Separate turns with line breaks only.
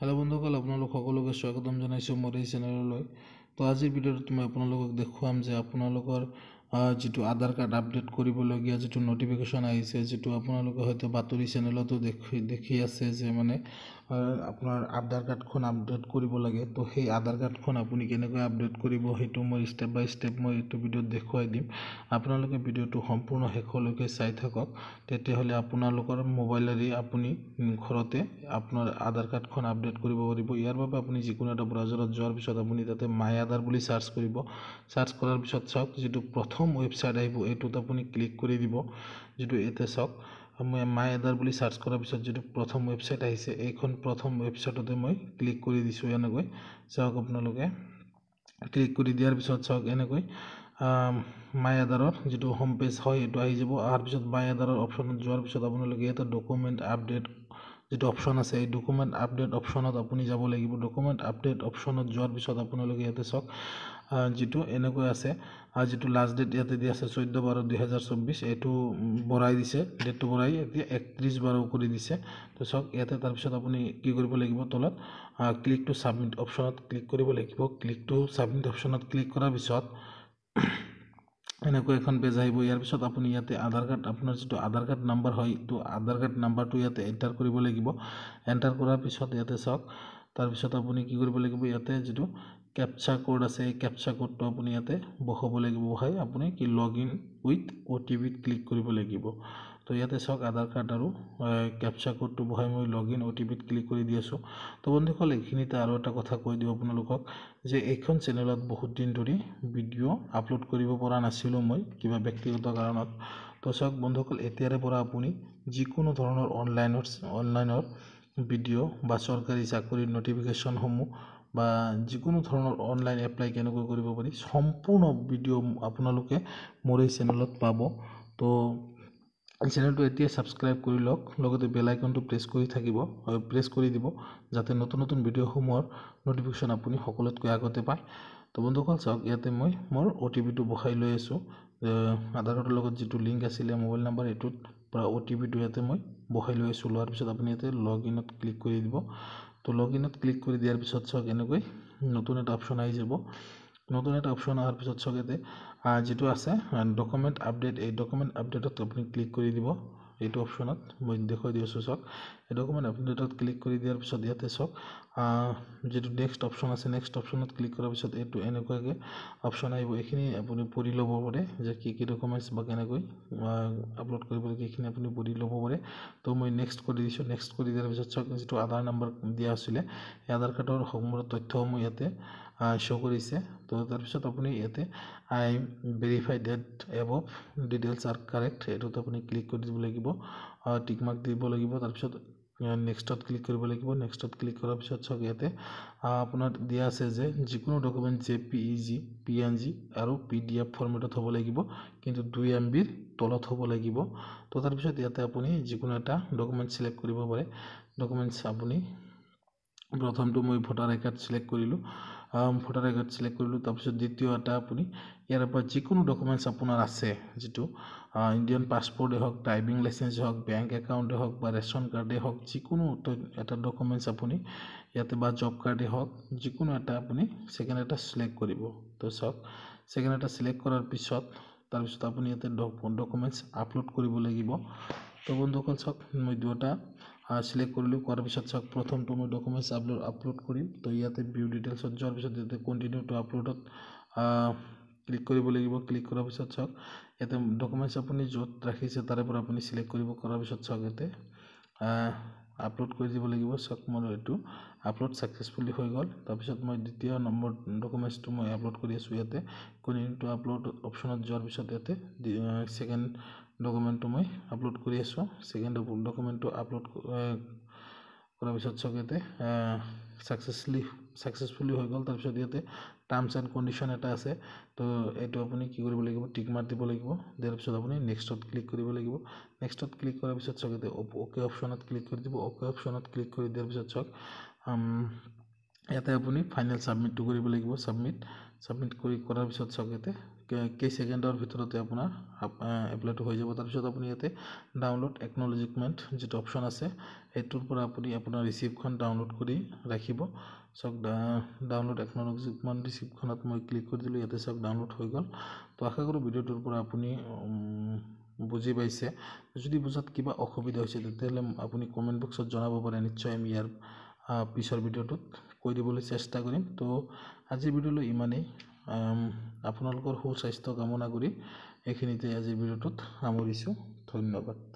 Hello' বন্ধুসকল, আপোনালোক সকলোকে স্বাগতম জনাইছোঁ মোৰ এই চেনেললৈ। তো আজিৰ ভিডিঅ'টোত মই আপোনালোকক দেখুৱাম যে আপোনালোকৰ যিটো আধাৰ কাৰ্ড আপডেট কৰিবলগীয়া যিটো নটিফিকেশ্যন আহিছে, যিটো আপোনালোকে হয়তো বাতৰি চেনেলতো দেখি আছে যে মানে আপোনাৰ আধাৰ কাৰ্ডখন আপডেট কৰিব লাগে। তো সেই আধাৰ কাৰ্ডখন আপুনি কেনেকৈ আপডেট কৰিব সেইটো মই ষ্টেপ বাই ষ্টেপ মই এইটো ভিডিঅ'ত দেখুৱাই দিম। আপোনালোকে ভিডিঅ'টো সম্পূৰ্ণ শেষলৈকে চাই থাকক, তেতিয়াহ'লে আপোনালোকৰ মোবাইলেৰে আপুনি ঘৰতে আপোনাৰ আধাৰ কাৰ্ডখন আপডেট কৰিব পাৰিব। ইয়াৰ বাবে আপুনি যিকোনো এটা ব্ৰাউজাৰত যোৱাৰ পিছত আপুনি তাতে মাই আধাৰ বুলি চাৰ্চ কৰিব। চাৰ্চ কৰাৰ পিছত চাওক, যিটো প্ৰথম ৱেবছাইট আহিব এইটোত আপুনি ক্লিক কৰি দিব। যিটো ইয়াতে চাওক, মই মাই আধাৰ বুলি চাৰ্চ কৰাৰ পিছত যিটো প্ৰথম ৱেবছাইট আহিছে, এইখন প্ৰথম ৱেবছাইটতে মই ক্লিক কৰি দিছোঁ। এনেকৈ চাওক, আপোনালোকে ক্লিক কৰি দিয়াৰ পিছত চাওক, এনেকৈ মাই আধাৰৰ যিটো হোম পেজ হয় এইটো আহি যাব। অহাৰ পিছত মাই আধাৰৰ অপশ্যনত যোৱাৰ পিছত আপোনালোকে ইয়াতে ডকুমেণ্ট আপডেট যিটো অপশ্যন আছে, এই ডকুমেণ্ট আপডেট অপশ্যনত আপুনি যাব লাগিব। ডকুমেণ্ট আপডেট অপশ্যনত যোৱাৰ পিছত আপোনালোকে ইয়াতে চাওক, যিটো এনেকৈ আছে, যিটো লাষ্ট ডেট ইয়াতে দি আছে 14/12/2024, এইটো বঢ়াই দিছে, ডেটটো বঢ়াই এতিয়া 31/12 কৰি দিছে। তো চাওক ইয়াতে। তাৰপিছত আপুনি কি কৰিব লাগিব, তলত ক্লিক টু ছাবমিট অপশ্যনত ক্লিক কৰিব লাগিব। ক্লিক টু ছাবমিট অপশ্যনত ক্লিক কৰাৰ পিছত এনেকৈ এখন পেজ আহিব। ইয়াৰ পিছত আপুনি ইয়াতে আধাৰ কাৰ্ড, আপোনাৰ যিটো আধাৰ কাৰ্ড নাম্বাৰ হয়, তো আধাৰ কাৰ্ড নাম্বাৰটো ইয়াতে এণ্টাৰ কৰিব লাগিব। এণ্টাৰ কৰাৰ পিছত ইয়াতে চাওক, তাৰপিছত আপুনি কি কৰিব লাগিব, ইয়াতে যিটো কেপচা কোড আছে, এই কেপচা কোডটো আপুনি ইয়াতে বহাব লাগিব। বহাই আপুনি কি লগ ইন উইথ OTPত ক্লিক কৰিব লাগিব। তো ইয়াতে চাওক, আধাৰ কাৰ্ড আৰু কেপচা কোডটো বহাই মই লগ ইন OTPত ক্লিক কৰি দি আছোঁ। তো বন্ধুসকল, এইখিনিতে আৰু এটা কথা কৈ দিওঁ আপোনালোকক যে এইখন চেনেলত বহুত দিন ধৰি ভিডিঅ' আপলোড কৰিব পৰা নাছিলোঁ মই, কিবা ব্যক্তিগত কাৰণত। তো চাওক বন্ধুসকল, এতিয়াৰে পৰা আপুনি যিকোনো ধৰণৰ অনলাইনৰ ভিডিঅ' বা চৰকাৰী চাকৰিৰ নটিফিকেশ্যনসমূহ বা যিকোনো ধৰণৰ অনলাইন এপ্লাই কেনেকৈ কৰিব পাৰি, সম্পূৰ্ণ ভিডিঅ' আপোনালোকে মোৰ এই চেনেলত পাব। তো এই চেনেলটো এতিয়া ছাবস্ক্ৰাইব কৰি লওক, লগতে বেল আইকনটো প্ৰেছ কৰি দিব, যাতে নতুন নতুন ভিডিঅ'সমূহৰ নটিফিকেশ্যন আপুনি সকলোতকৈ আগতে পায়। তো বন্ধুসকল চাওক, ইয়াতে মই মোৰ OTPটো বহাই লৈ আছোঁ। আধাৰ কাৰ্ডৰ লগত যিটো লিংক আছিলে মোবাইল নাম্বাৰ, এইটোত পৰা OTPটো ইয়াতে মই বহাই লৈ আছোঁ। লোৱাৰ পিছত আপুনি ইয়াতে লগ ইনত ক্লিক কৰি দিব। তো লগ ইনত ক্লিক কৰি দিয়াৰ পিছত চাওক, এনেকৈ নতুন এটা অপশ্যন আহি যাব। নতুন এটা অপশ্যন অহাৰ পিছত চাওক, ইয়াতে যিটো আছে ডকুমেণ্ট আপডেট, এই ডকুমেণ্ট আপডেটত আপুনি ক্লিক কৰি দিব। এইটো অপশ্যনত মই দেখুৱাই দি আছোঁ। চাওক, এই ডকুমেণ্ট আপডেটত ক্লিক কৰি দিয়াৰ পিছত ইয়াতে চাওক, যিটো নেক্সট অপশ্যন আছে, নেক্সট অপশ্যনত ক্লিক কৰাৰ পিছত এইটো এনেকুৱাকৈ অপশ্যন আহিব। এইখিনি আপুনি পঢ়ি ল'ব পাৰে যে কি কি ডকুমেণ্টছ বা কেনেকৈ আপলোড কৰিব লাগে, এইখিনি আপুনি পঢ়ি ল'ব পাৰে। তো মই নেক্সট কৰি দিছোঁ। নেক্সট কৰি দিয়াৰ পিছত চাওক, যিটো আধাৰ নাম্বাৰ দিয়া আছিলে, এই আধাৰ কাৰ্ডৰ সম্পূৰ্ণ তথ্যসমূহ ইয়াতে শ্ব' কৰিছে। তো তাৰপিছত আপুনি ইয়াতে I verify that above details are correct, এইটোত আপুনি ক্লিক কৰি দিব লাগিব, টিক মাৰ্ক দিব লাগিব। তাৰপিছত নেক্সটত ক্লিক কৰিব লাগিব। নেক্সটত ক্লিক কৰাৰ পিছত চাওক, ইয়াতে আপোনাৰ দিয়া আছে যে যিকোনো ডকুমেণ্ট JPEG, PNG আৰু PDF ফৰ্মেটত হ'ব লাগিব, কিন্তু 2 MBৰ তলত হ'ব লাগিব। তো তাৰপিছত ইয়াতে আপুনি যিকোনো এটা ডকুমেণ্ট ছিলেক্ট কৰিব পাৰে। ডকুমেণ্টছ আপুনি প্ৰথমটো মই ভোটাৰ আই কাৰ্ড ছিলেক্ট কৰিলোঁ। ভোটাৰ আই কাৰ্ড ছিলেক্ট কৰিলোঁ। তাৰপিছত দ্বিতীয় এটা আপুনি ইয়াৰ পৰা যিকোনো ডকুমেণ্টছ আপোনাৰ আছে, যিটো ইণ্ডিয়ান পাছপৰ্টেই হওক, ড্ৰাইভিং লাইচেঞ্চেই হওক, বেংক একাউণ্টেই হওক বা ৰেচন কাৰ্ডেই হওক, যিকোনো এটা ডকুমেণ্টছ আপুনি ইয়াতে বা জব কাৰ্ডেই হওক, যিকোনো এটা আপুনি ছেকেণ্ড এটা ছিলেক্ট কৰিব। তো চাওক, ছেকেণ্ড এটা ছিলেক্ট কৰাৰ পিছত তাৰপিছত আপুনি ইয়াতে ডকুমেণ্টছ আপলোড কৰিব লাগিব। তো বন্ধুসকল চাওক, মই দুটা ছিলেক্ট কৰিলোঁ। কৰাৰ পিছত চাওক, প্ৰথমটো মই ডকুমেণ্টছ আপলোড কৰিম। তো ইয়াতে ভিউ ডিটেইলছত যোৱাৰ পিছত ইয়াতে কণ্টিনিউ টু আপলোডত ক্লিক কৰিব লাগিব। ক্লিক কৰাৰ পিছত চাওক, ইয়াতে ডকুমেণ্টছ আপুনি য'ত ৰাখিছে তাৰে পৰা আপুনি ছিলেক্ট কৰিব। কৰাৰ পিছত চাওক, ইয়াতে আপলোড কৰি দিব লাগিব। চাওক, মোৰ এইটো আপলোড ছাকচেছফুলি হৈ গ'ল। তাৰপিছত মই দ্বিতীয় নম্বৰ ডকুমেণ্টছটো মই আপলোড কৰি আছোঁ। ইয়াতে কণ্টিনিউ টু আপলোড অপশ্যনত যোৱাৰ পিছত ইয়াতে ছেকেণ্ড ডকুমেণ্টটো মই আপলোড কৰি আছোঁ। ছেকেণ্ড ডকুমেণ্টটো আপলোড কৰাৰ পিছত চাওক, ইয়াতে ছাকচেছফুলি হৈ গ'ল। তাৰপিছত ইয়াতে টাৰ্মছ এণ্ড কণ্ডিশ্যন এটা আছে। তো এইটো আপুনি কি কৰিব লাগিব, টিক মাৰ্ক দিব লাগিব। দিয়াৰ পিছত আপুনি নেক্সটত ক্লিক কৰিব লাগিব। নেক্সটত ক্লিক কৰাৰ পিছত চাওক, ইয়াতে অ'কে অপশ্যনত ক্লিক কৰি দিব। অ'কে অপশ্যনত ক্লিক কৰি দিয়াৰ পিছত চাওক, ইয়াতে আপুনি ফাইনেল ছাবমিটটো কৰিব লাগিব। ছাবমিট কৰাৰ পিছত চাওক, ইয়াতে কেই ছেকেণ্ডৰ ভিতৰতে আপোনাৰ এপ্লাইটো হৈ যাব। তাৰপিছত আপুনি ইয়াতে ডাউনলোড একনলেজমেণ্ট যিটো অপশ্যন আছে সেইটোৰ পৰা আপুনি আপোনাৰ ৰিচিপ্টখন ডাউনলোড কৰি ৰাখিব। চাওক ডাউনলোড একনলেজমেণ্ট ৰিচিপ্টখনত মই ক্লিক কৰি দিলোঁ। ইয়াতে চাওক ডাউনলোড হৈ গ'ল। তো আশা কৰোঁ ভিডিঅ'টোৰ পৰা আপুনি বুজি পাইছে। যদি বুজাত কিবা অসুবিধা হৈছে তেতিয়াহ'লে আপুনি কমেণ্ট বক্সত জনাব পাৰে। নিশ্চয় আমি ইয়াৰ পিছৰ ভিডিঅ'টোত কৈ দিবলৈ চেষ্টা কৰিম। তো আজিৰ ভিডিঅ'লৈ ইমানেই। আপোনালোকৰ সুস্বাস্থ্য কামনা কৰি এইখিনিতে আজিৰ ভিডিঅ'টোত সামৰিছোঁ। ধন্যবাদ।